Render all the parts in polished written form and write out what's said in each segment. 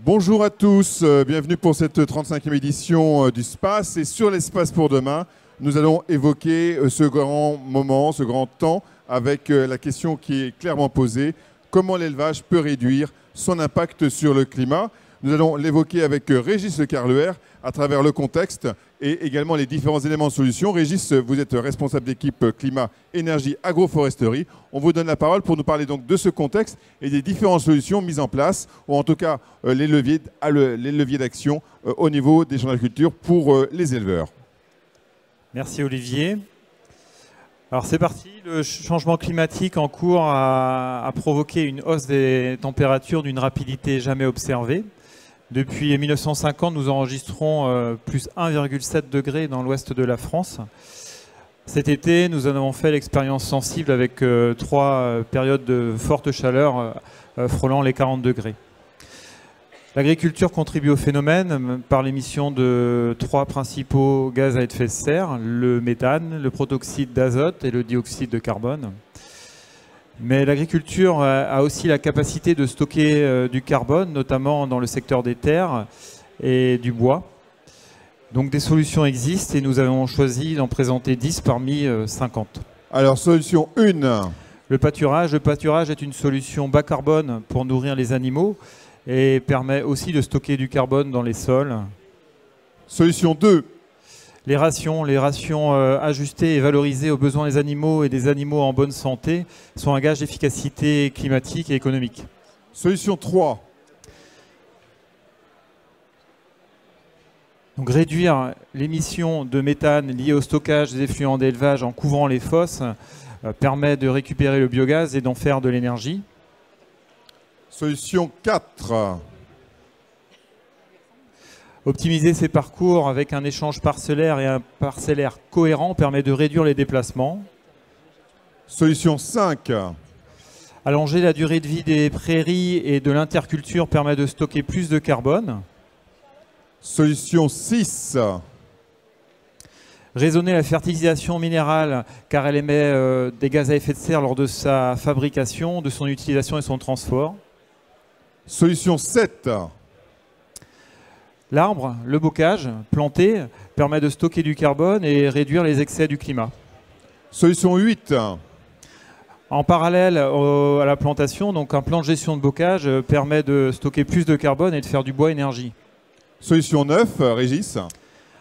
Bonjour à tous, bienvenue pour cette 35e édition du SPACE. Et sur l'espace pour demain, nous allons évoquer ce grand moment, ce grand temps, avec la question qui est clairement posée: comment l'élevage peut réduire son impact sur le climat? Nous allons l'évoquer avec Régis Le Carluer à travers le contexte et également les différents éléments de solution. Régis, vous êtes responsable d'équipe climat, énergie, agroforesterie. On vous donne la parole pour nous parler donc de ce contexte et des différentes solutions mises en place, ou en tout cas les leviers d'action au niveau des champs d'agriculture pour les éleveurs. Merci Olivier. Alors c'est parti, le changement climatique en cours a provoqué une hausse des températures d'une rapidité jamais observée. Depuis 1950, nous enregistrons plus 1,7 degré dans l'ouest de la France. Cet été, nous en avons fait l'expérience sensible avec 3 périodes de forte chaleur frôlant les 40 degrés. L'agriculture contribue au phénomène par l'émission de 3 principaux gaz à effet de serre: le méthane, le protoxyde d'azote et le dioxyde de carbone. Mais l'agriculture a aussi la capacité de stocker du carbone, notamment dans le secteur des terres et du bois. Donc des solutions existent et nous avons choisi d'en présenter 10 parmi 50. Alors, solution 1. Le pâturage. Le pâturage est une solution bas carbone pour nourrir les animaux et permet aussi de stocker du carbone dans les sols. Solution 2. Les rations ajustées et valorisées aux besoins des animaux et des animaux en bonne santé sont un gage d'efficacité climatique et économique. Solution 3. Donc réduire l'émission de méthane liée au stockage des effluents d'élevage en couvrant les fosses permet de récupérer le biogaz et d'en faire de l'énergie. Solution 4. Optimiser ces parcours avec un échange parcellaire et un parcellaire cohérent permet de réduire les déplacements. Solution 5. Allonger la durée de vie des prairies et de l'interculture permet de stocker plus de carbone. Solution 6. Raisonner la fertilisation minérale car elle émet des gaz à effet de serre lors de sa fabrication, de son utilisation et son transport. Solution 7. L'arbre, le bocage, planté, permet de stocker du carbone et réduire les excès du climat. Solution 8. En parallèle à la plantation, donc un plan de gestion de bocage permet de stocker plus de carbone et de faire du bois énergie. Solution 9, Régis.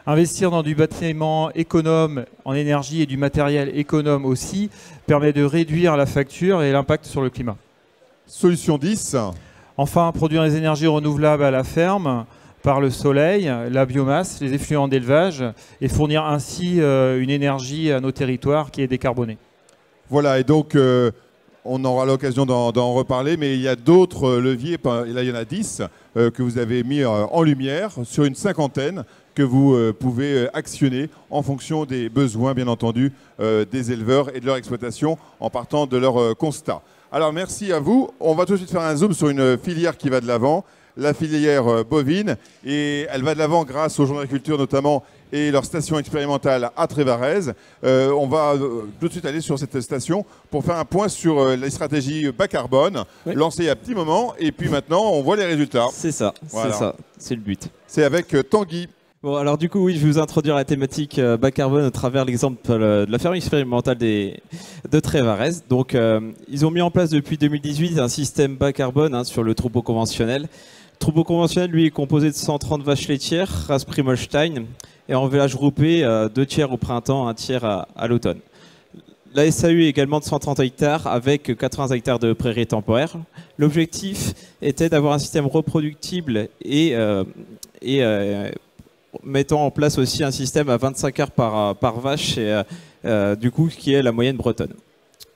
Investir dans du bâtiment économe en énergie et du matériel économe aussi permet de réduire la facture et l'impact sur le climat. Solution 10. Enfin, produire les énergies renouvelables à la ferme par le soleil, la biomasse, les effluents d'élevage et fournir ainsi une énergie à nos territoires qui est décarbonée. Voilà, et donc on aura l'occasion d'en reparler, mais il y a d'autres leviers, et là il y en a 10 que vous avez mis en lumière sur une 50aine que vous pouvez actionner en fonction des besoins, bien entendu, des éleveurs et de leur exploitation en partant de leurs constats. Alors merci à vous. On va tout de suite faire un zoom sur une filière qui va de l'avant, la filière bovine, et elle va de l'avant grâce aux gens d'agriculture notamment et leur station expérimentale à Trévarez. On va tout de suite aller sur cette station pour faire un point sur les stratégies bas carbone, oui, lancées il y a un petit moment, et puis maintenant on voit les résultats. C'est ça, voilà. C'est le but. C'est avec Tanguy. Bon, alors du coup, oui, je vais vous introduire la thématique bas carbone à travers l'exemple de la ferme expérimentale de Trévarez. Donc, ils ont mis en place depuis 2018 un système bas carbone sur le troupeau conventionnel. Le troupeau conventionnel, lui, est composé de 130 vaches laitières, race Primolstein, et en village groupé, 2 tiers au printemps, 1 tiers à l'automne. La SAU est également de 130 hectares avec 80 hectares de prairies temporaires. L'objectif était d'avoir un système reproductible et mettant en place aussi un système à 25 heures par vache, et, du coup, qui est la moyenne bretonne.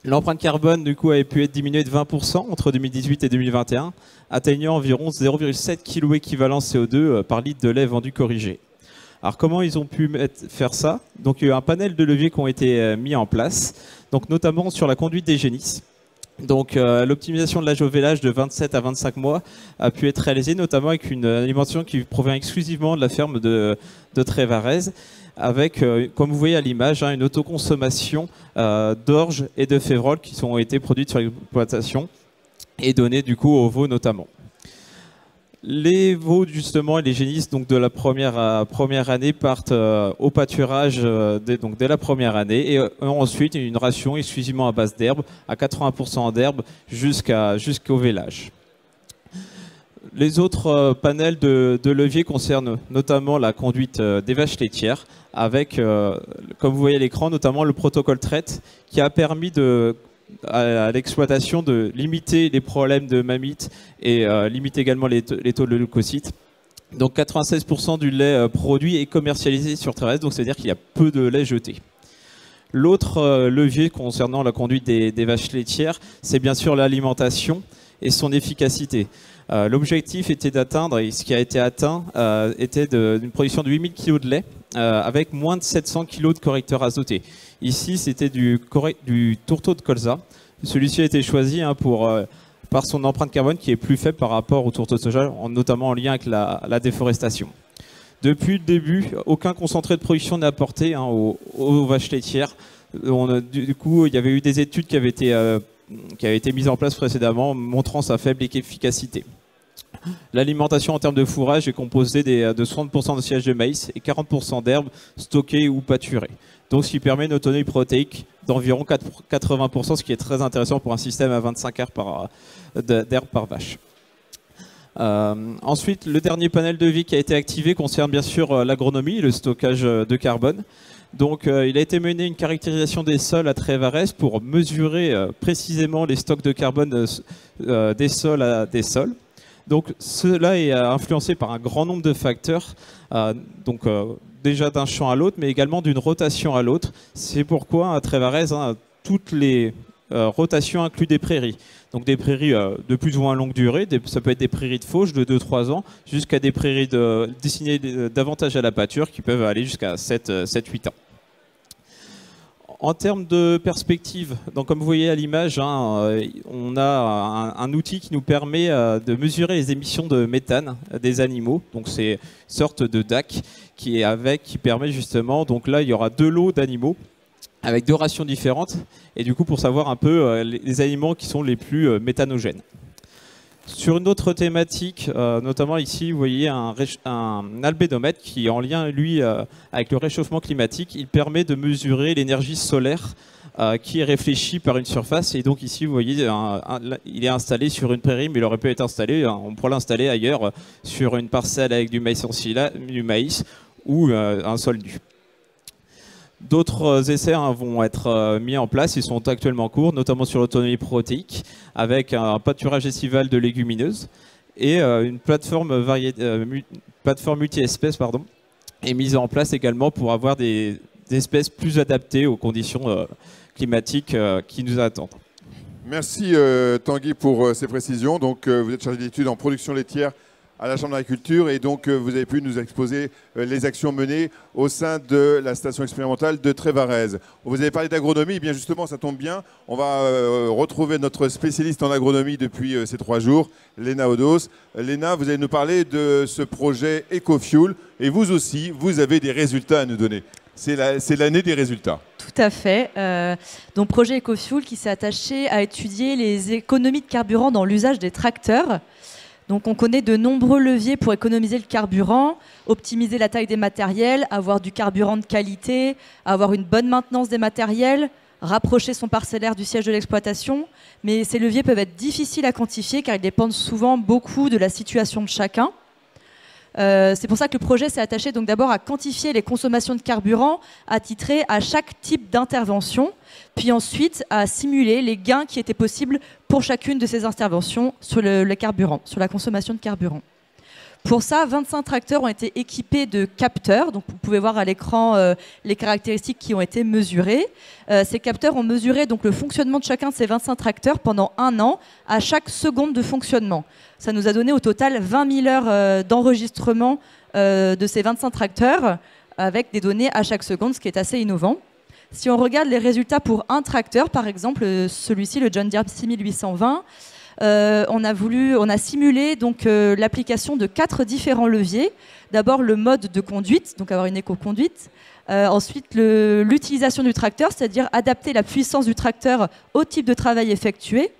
L'empreinte carbone du coup, a pu être diminuée de 20% entre 2018 et 2021, atteignant environ 0,7 kg équivalent CO2 par litre de lait vendu corrigé. Alors comment ils ont pu faire ça? Donc il y a eu un panel de leviers qui ont été mis en place, donc notamment sur la conduite des génisses. Donc l'optimisation de l'âge au vélage de 27 à 25 mois a pu être réalisée notamment avec une alimentation qui provient exclusivement de la ferme de Trévarez, avec, comme vous voyez à l'image, une autoconsommation d'orge et de févrole qui ont été produites sur l'exploitation et données du coup aux veaux notamment. Les veaux justement et les génisses donc de la première année partent au pâturage donc dès la première année et ensuite une ration exclusivement à base d'herbe, à 80% d'herbe jusqu'au vélage. Les autres panels de levier concernent notamment la conduite des vaches laitières avec, comme vous voyez à l'écran, notamment le protocole traite qui a permis à l'exploitation de limiter les problèmes de mammites et limiter également les taux de leucocytes. Donc 96% du lait produit est commercialisé sur Trévarez, donc c'est-à-dire qu'il y a peu de lait jeté. L'autre levier concernant la conduite des vaches laitières, c'est bien sûr l'alimentation et son efficacité. L'objectif était d'atteindre, et ce qui a été atteint, était d'une production de 8000 kg de lait avec moins de 700 kg de correcteurs azotés. Ici, c'était du tourteau de colza. Celui-ci a été choisi par son empreinte carbone qui est plus faible par rapport au tourteau de soja, notamment en lien avec la déforestation. Depuis le début, aucun concentré de production n'est apporté aux vaches laitières. Du coup, il y avait eu des études qui avaient été mises en place précédemment, montrant sa faible efficacité. L'alimentation en termes de fourrage est composée de 60% de silage de maïs et 40% d'herbes stockées ou pâturées. Donc, ce qui permet une autonomie protéique d'environ 80%, ce qui est très intéressant pour un système à 25 heures d'herbe par vache. Ensuite, le dernier panel de vie qui a été activé concerne bien sûr l'agronomie et le stockage de carbone. Donc, il a été mené une caractérisation des sols à Trévarez pour mesurer précisément les stocks de carbone des sols des sols. Donc, cela est influencé par un grand nombre de facteurs, déjà d'un champ à l'autre, mais également d'une rotation à l'autre. C'est pourquoi à Trévarez, toutes les rotations incluent des prairies. Donc des prairies de plus ou moins longue durée, ça peut être des prairies de fauche de 2-3 ans, jusqu'à des prairies destinées davantage à la pâture qui peuvent aller jusqu'à 7-8 ans. En termes de perspective, donc comme vous voyez à l'image, on a un outil qui nous permet de mesurer les émissions de méthane des animaux. Donc c'est une sorte de DAC qui permet justement, donc là il y aura 2 lots d'animaux avec 2 rations différentes et du coup pour savoir un peu les aliments qui sont les plus méthanogènes. Sur une autre thématique, notamment ici, vous voyez un albédomètre qui est en lien, lui, avec le réchauffement climatique. Il permet de mesurer l'énergie solaire qui est réfléchie par une surface. Et donc ici, vous voyez, il est installé sur une prairie, mais il aurait pu être installé, on pourrait l'installer ailleurs, sur une parcelle avec du maïs ou un sol nu. D'autres essais vont être mis en place, ils sont actuellement en cours, notamment sur l'autonomie protéique, avec un pâturage estival de légumineuses et une plateforme multi-espèces est mise en place également pour avoir des espèces plus adaptées aux conditions climatiques qui nous attendent. Merci Tanguy pour ces précisions. Donc vous êtes chargé d'études en production laitière à la Chambre d'agriculture et donc vous avez pu nous exposer les actions menées au sein de la station expérimentale de Trévarez. Vous avez parlé d'agronomie, et bien justement ça tombe bien, on va retrouver notre spécialiste en agronomie depuis ces 3 jours, Léna Odos. Léna, vous allez nous parler de ce projet EcoFuel et vous aussi, vous avez des résultats à nous donner. C'est l'année des résultats. Tout à fait. Donc projet EcoFuel qui s'est attaché à étudier les économies de carburant dans l'usage des tracteurs. Donc on connaît de nombreux leviers pour économiser le carburant, optimiser la taille des matériels, avoir du carburant de qualité, avoir une bonne maintenance des matériels, rapprocher son parcellaire du siège de l'exploitation. Mais ces leviers peuvent être difficiles à quantifier car ils dépendent souvent beaucoup de la situation de chacun. C'est pour ça que le projet s'est attaché donc d'abord à quantifier les consommations de carburant attitrées à chaque type d'intervention, puis ensuite à simuler les gains qui étaient possibles pour chacune de ces interventions sur le carburant, sur la consommation de carburant. Pour ça, 25 tracteurs ont été équipés de capteurs. Donc vous pouvez voir à l'écran les caractéristiques qui ont été mesurées. Ces capteurs ont mesuré donc le fonctionnement de chacun de ces 25 tracteurs pendant 1 an à chaque seconde de fonctionnement. Ça nous a donné au total 20 000 heures d'enregistrement de ces 25 tracteurs avec des données à chaque seconde, ce qui est assez innovant. Si on regarde les résultats pour un tracteur, par exemple celui-ci, le John Deere 6820, on a simulé donc l'application de 4 différents leviers. D'abord le mode de conduite, donc avoir une éco-conduite. Ensuite l'utilisation du tracteur, c'est-à-dire adapter la puissance du tracteur au type de travail effectué.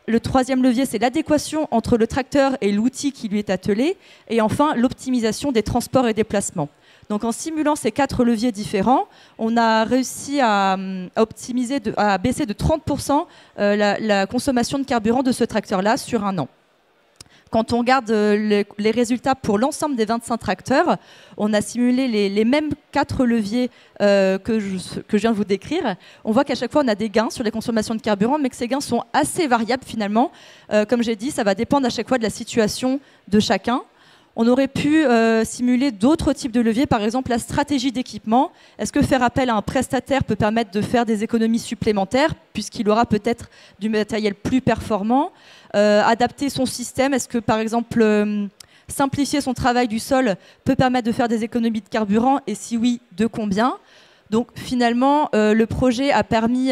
Le troisième levier, c'est l'adéquation entre le tracteur et l'outil qui lui est attelé. Et enfin, l'optimisation des transports et déplacements. Donc en simulant ces 4 leviers différents, on a réussi à baisser de 30% la consommation de carburant de ce tracteur-là sur un an. Quand on regarde les résultats pour l'ensemble des 25 tracteurs, on a simulé les mêmes 4 leviers que je viens de vous décrire. On voit qu'à chaque fois, on a des gains sur les consommations de carburant, mais que ces gains sont assez variables finalement. Comme j'ai dit, ça va dépendre à chaque fois de la situation de chacun. On aurait pu simuler d'autres types de leviers, par exemple la stratégie d'équipement. Est-ce que faire appel à un prestataire peut permettre de faire des économies supplémentaires, puisqu'il aura peut-être du matériel plus performant? Adapter son système, est-ce que par exemple simplifier son travail du sol peut permettre de faire des économies de carburant, et si oui, de combien? Donc finalement, le projet a permis...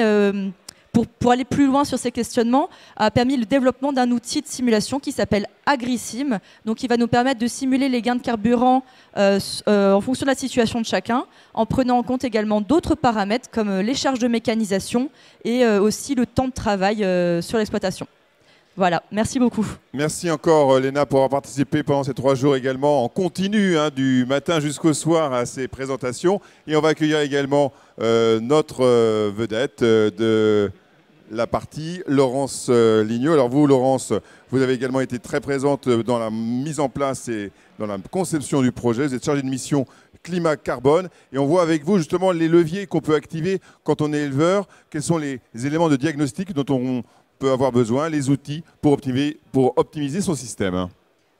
Pour aller plus loin sur ces questionnements, a permis le développement d'un outil de simulation qui s'appelle AgriSim, donc qui va nous permettre de simuler les gains de carburant en fonction de la situation de chacun, en prenant en compte également d'autres paramètres comme les charges de mécanisation et aussi le temps de travail sur l'exploitation. Voilà, merci beaucoup. Merci encore Léna pour avoir participé pendant ces 3 jours également en continu, du matin jusqu'au soir à ces présentations. Et on va accueillir également notre vedette de la partie, Laurence Lignot. Alors vous, Laurence, vous avez également été très présente dans la mise en place et dans la conception du projet. Vous êtes chargée de mission climat carbone et on voit avec vous justement les leviers qu'on peut activer quand on est éleveur. Quels sont les éléments de diagnostic dont on peut avoir besoin, les outils pour optimiser son système?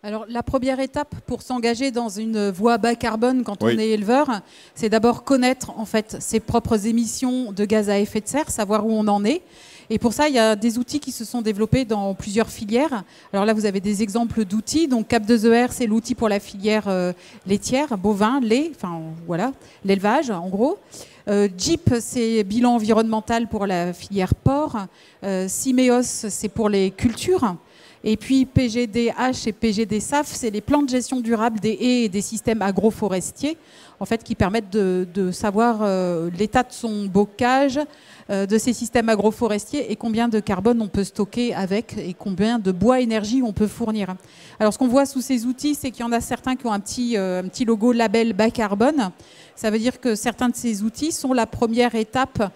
Alors, la première étape pour s'engager dans une voie bas carbone quand on est éleveur, c'est d'abord connaître en fait ses propres émissions de gaz à effet de serre, savoir où on en est. Et pour ça, il y a des outils qui se sont développés dans plusieurs filières. Alors là, vous avez des exemples d'outils. Donc Cap2ER, c'est l'outil pour la filière laitière, bovin, lait, enfin voilà, l'élevage en gros. JIP, c'est bilan environnemental pour la filière porc. Simeos, c'est pour les cultures. Et puis PGDH et PGDSAF, c'est les plans de gestion durable des haies et des systèmes agroforestiers, en fait, qui permettent de savoir l'état de son bocage, de ces systèmes agroforestiers et combien de carbone on peut stocker avec et combien de bois énergie on peut fournir. Alors ce qu'on voit sous ces outils, c'est qu'il y en a certains qui ont un petit logo label bas carbone. Ça veut dire que certains de ces outils sont la première étape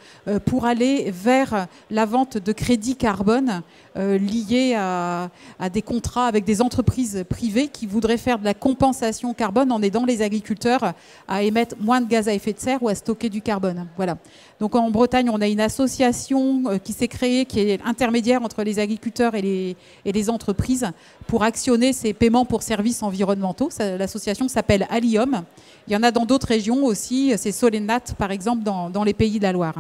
pour aller vers la vente de crédits carbone liés à des contrats avec des entreprises privées qui voudraient faire de la compensation carbone en aidant les agriculteurs à émettre moins de gaz à effet de serre ou à stocker du carbone. Voilà. Donc en Bretagne, on a une association qui s'est créée, qui est intermédiaire entre les agriculteurs et les entreprises pour actionner ces paiements pour services environnementaux. L'association s'appelle Allium. Il y en a dans d'autres régions aussi, c'est Solenat par exemple dans les Pays de la Loire.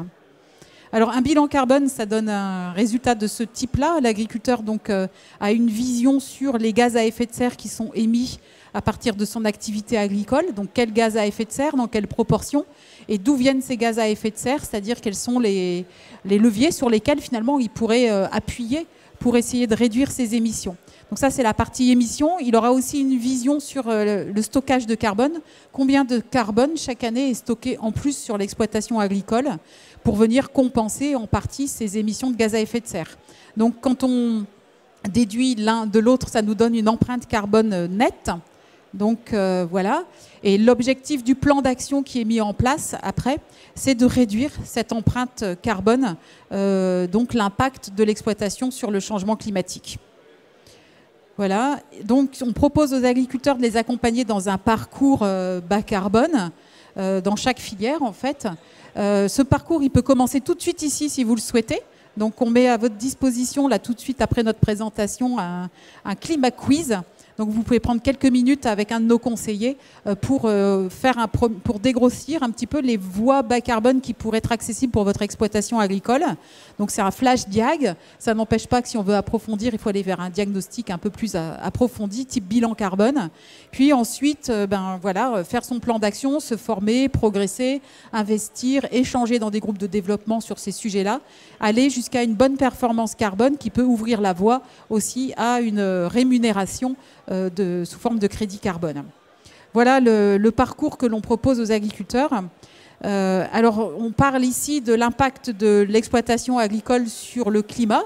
Alors un bilan carbone, ça donne un résultat de ce type-là. L'agriculteur donc a une vision sur les gaz à effet de serre qui sont émis à partir de son activité agricole. Donc quel gaz à effet de serre, dans quelle proportion, et d'où viennent ces gaz à effet de serre, c'est-à-dire quels sont les leviers sur lesquels finalement il pourrait appuyer pour essayer de réduire ses émissions. Donc ça, c'est la partie émissions. Il aura aussi une vision sur le stockage de carbone. Combien de carbone chaque année est stocké en plus sur l'exploitation agricole pour venir compenser en partie ces émissions de gaz à effet de serre. Donc quand on déduit l'un de l'autre, ça nous donne une empreinte carbone nette. Donc voilà. Et l'objectif du plan d'action qui est mis en place après, c'est de réduire cette empreinte carbone, donc l'impact de l'exploitation sur le changement climatique. Voilà, donc on propose aux agriculteurs de les accompagner dans un parcours bas carbone, dans chaque filière en fait. Ce parcours, il peut commencer tout de suite ici si vous le souhaitez. Donc on met à votre disposition là tout de suite après notre présentation un climat quiz. Donc vous pouvez prendre quelques minutes avec un de nos conseillers pour dégrossir un petit peu les voies bas carbone qui pourraient être accessibles pour votre exploitation agricole. Donc c'est un flash diag. Ça n'empêche pas que si on veut approfondir, il faut aller vers un diagnostic un peu plus approfondi, type bilan carbone. Puis ensuite, faire son plan d'action, se former, progresser, investir, échanger dans des groupes de développement sur ces sujets-là, aller jusqu'à une bonne performance carbone qui peut ouvrir la voie aussi à une rémunération sous forme de crédit carbone. Voilà le parcours que l'on propose aux agriculteurs. Alors, on parle ici de l'impact de l'exploitation agricole sur le climat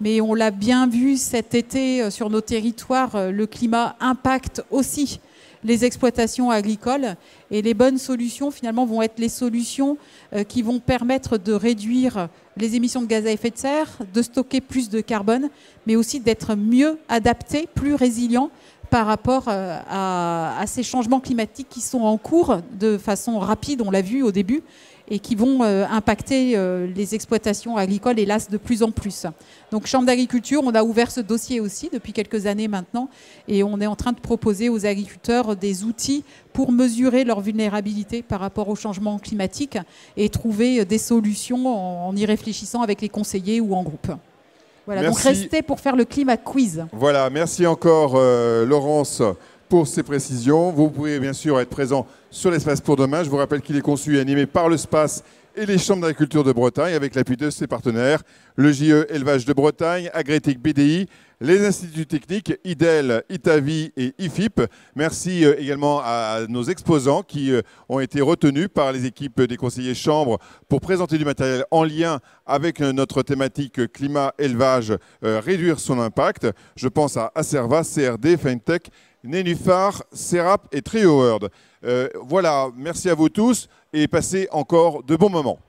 Mais on l'a bien vu cet été sur nos territoires, le climat impacte aussi les exploitations agricoles. Et les bonnes solutions, finalement, vont être les solutions qui vont permettre de réduire les émissions de gaz à effet de serre, de stocker plus de carbone, mais aussi d'être mieux adaptés, plus résilients par rapport à ces changements climatiques qui sont en cours de façon rapide, on l'a vu au début, et qui vont impacter les exploitations agricoles, hélas, de plus en plus. Donc, Chambre d'agriculture, on a ouvert ce dossier aussi depuis quelques années maintenant, et on est en train de proposer aux agriculteurs des outils pour mesurer leur vulnérabilité par rapport au changement climatique et trouver des solutions en y réfléchissant avec les conseillers ou en groupe. Voilà, merci. donc restez pour faire le climat quiz. Voilà, merci encore Laurence pour ces précisions. Vous pouvez bien sûr être présent sur l'espace pour demain. Je vous rappelle qu'il est conçu et animé par le SPACE et les chambres d'agriculture de Bretagne avec l'appui de ses partenaires, le JE Élevage de Bretagne, Agrétech BDI, les instituts techniques, IDEL, Itavi et IFIP. Merci également à nos exposants qui ont été retenus par les équipes des conseillers chambres pour présenter du matériel en lien avec notre thématique climat, élevage, réduire son impact. Je pense à Acerva, CRD, Fintech, Nénuphar, Serap et TrioWord. Voilà, merci à vous tous et passez encore de bons moments.